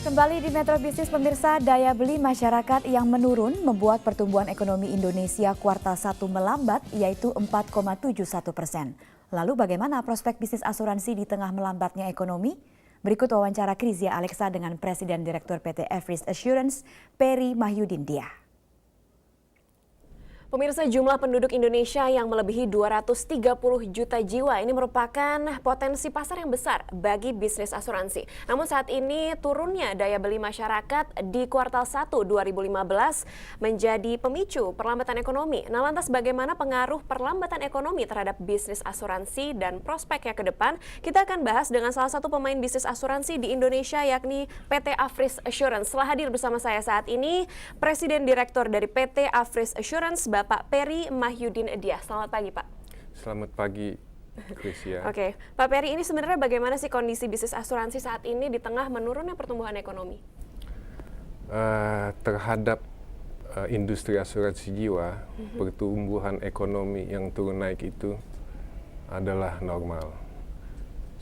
Kembali di Metro Bisnis pemirsa, daya beli masyarakat yang menurun membuat pertumbuhan ekonomi Indonesia kuartal 1 melambat, yaitu 4,71%. Lalu bagaimana prospek bisnis asuransi di tengah melambatnya ekonomi? Berikut wawancara Krizia Alexa dengan Presiden Direktur PT Everest Assurance, Peri Mahyudin Dia. Pemirsa, jumlah penduduk Indonesia yang melebihi 230 juta jiwa ini merupakan potensi pasar yang besar bagi bisnis asuransi. Namun saat ini turunnya daya beli masyarakat di kuartal 1 2015 menjadi pemicu perlambatan ekonomi. Nah, lantas bagaimana pengaruh perlambatan ekonomi terhadap bisnis asuransi dan prospeknya ke depan? Kita akan bahas dengan salah satu pemain bisnis asuransi di Indonesia, yakni PT Everest Assurance. Setelah hadir bersama saya saat ini, Presiden Direktur dari PT Everest Assurance, Bapak Peri Mahyudin Dia. Selamat pagi, Pak. Selamat pagi, Krizia. Oke, Pak Peri, ini sebenarnya bagaimana sih kondisi bisnis asuransi saat ini di tengah menurunnya pertumbuhan ekonomi? Terhadap industri asuransi jiwa, pertumbuhan ekonomi yang turun naik itu adalah normal.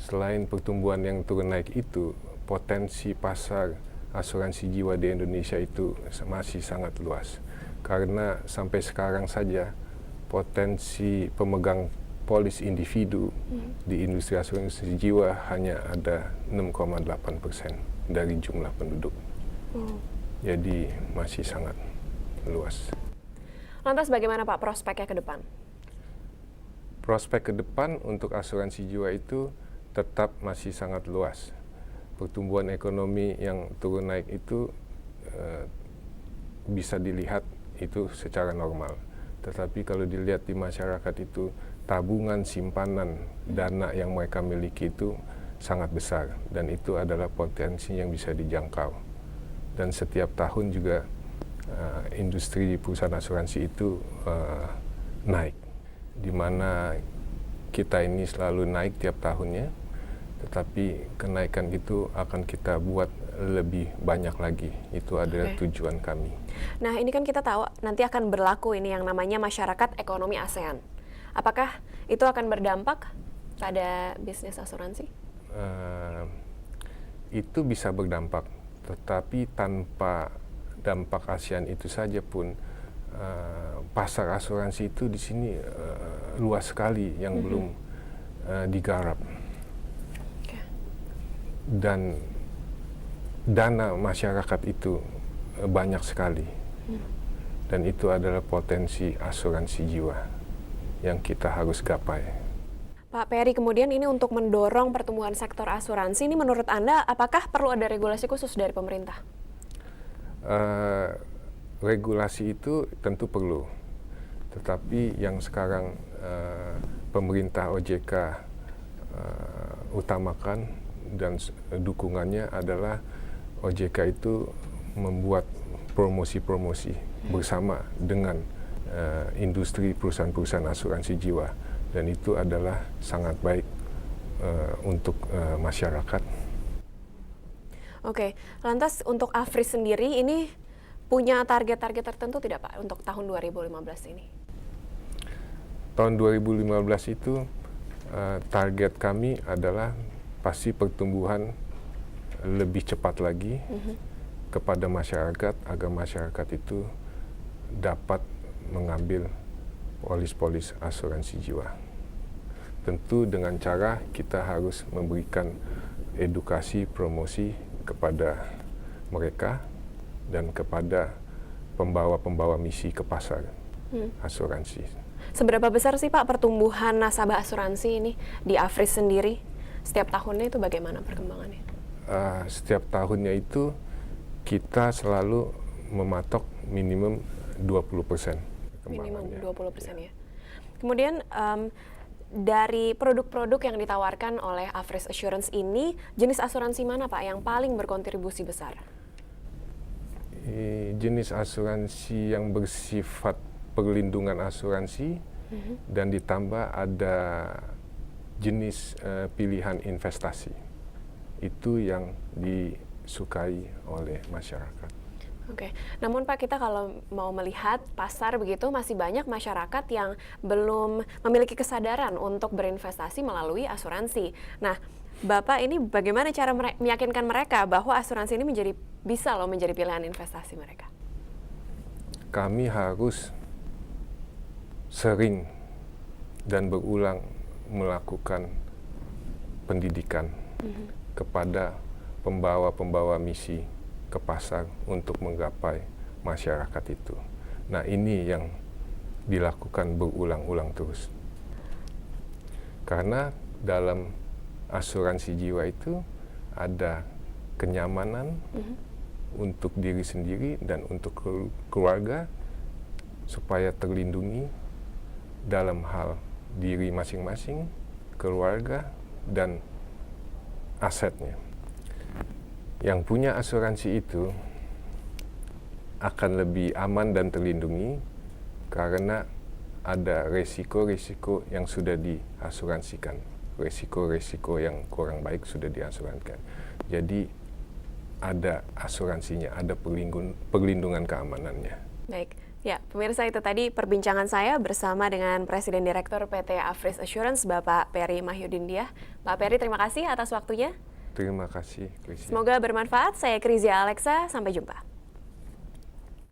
Selain pertumbuhan yang turun naik itu, potensi pasar asuransi jiwa di Indonesia itu masih sangat luas. Karena sampai sekarang saja potensi pemegang polis individu di industri asuransi jiwa hanya ada 6,8% dari jumlah penduduk. Jadi masih sangat luas. Lantas bagaimana Pak prospeknya ke depan? Prospek ke depan untuk asuransi jiwa itu tetap masih sangat luas. Pertumbuhan ekonomi yang turun naik itu bisa dilihat itu secara normal. Tetapi kalau dilihat di masyarakat itu, tabungan simpanan dana yang mereka miliki itu sangat besar. Dan itu adalah potensi yang bisa dijangkau. Dan setiap tahun juga industri perusahaan asuransi itu naik. Di mana kita ini selalu naik tiap tahunnya, tetapi kenaikan itu akan kita buat lebih banyak lagi. Itu adalah tujuan kami. Nah, ini kan kita tahu nanti akan berlaku ini yang namanya masyarakat ekonomi ASEAN. Apakah itu akan berdampak pada bisnis asuransi? Itu bisa berdampak, tetapi tanpa dampak ASEAN itu saja pun pasar asuransi itu di sini luas sekali yang belum digarap. Dan dana masyarakat itu banyak sekali. Dan itu adalah potensi asuransi jiwa yang kita harus gapai. Pak Peri, kemudian ini untuk mendorong pertumbuhan sektor asuransi, ini menurut Anda apakah perlu ada regulasi khusus dari pemerintah? Regulasi itu tentu perlu. Tetapi yang sekarang pemerintah OJK utamakan dan dukungannya adalah OJK itu membuat promosi-promosi bersama dengan industri perusahaan-perusahaan asuransi jiwa, dan itu adalah sangat baik untuk masyarakat. Oke, lantas untuk Everest sendiri ini punya target-target tertentu tidak Pak untuk tahun 2015 ini? Tahun 2015 itu target kami adalah pasti pertumbuhan lebih cepat lagi kepada masyarakat, agar masyarakat itu dapat mengambil polis-polis asuransi jiwa. Tentu dengan cara kita harus memberikan edukasi, promosi kepada mereka dan kepada pembawa-pembawa misi ke pasar asuransi. Seberapa besar sih Pak pertumbuhan nasabah asuransi ini di Everest sendiri? Setiap tahunnya itu bagaimana perkembangannya? Setiap tahunnya itu kita selalu mematok minimum 20%. Minimum 20% ya. Kemudian dari produk-produk yang ditawarkan oleh Everest Assurance ini, jenis asuransi mana Pak yang paling berkontribusi besar? Jenis asuransi yang bersifat perlindungan asuransi dan ditambah ada jenis pilihan investasi. Itu yang disukai oleh masyarakat. Oke, namun Pak, kita kalau mau melihat pasar begitu, masih banyak masyarakat yang belum memiliki kesadaran untuk berinvestasi melalui asuransi. Nah, Bapak ini bagaimana cara meyakinkan mereka bahwa asuransi ini bisa menjadi pilihan investasi mereka? Kami harus sering dan berulang melakukan pendidikan kepada pembawa-pembawa misi ke pasar untuk menggapai masyarakat itu. Nah, ini yang dilakukan berulang-ulang terus. Karena dalam asuransi jiwa itu ada kenyamanan untuk diri sendiri dan untuk keluarga supaya terlindungi dalam hal diri masing-masing, keluarga, dan asetnya. Yang punya asuransi itu akan lebih aman dan terlindungi karena ada resiko-resiko yang sudah diasuransikan. Resiko-resiko yang kurang baik sudah diasuransikan. Jadi ada asuransinya, ada perlindungan keamanannya. Baik, ya pemirsa, itu tadi perbincangan saya bersama dengan Presiden Direktur PT Afris Assurance, Bapak Peri Mahyudindia. Pak Peri, terima kasih atas waktunya. Terima kasih, Christian. Semoga bermanfaat. Saya Krizia Alexa, sampai jumpa.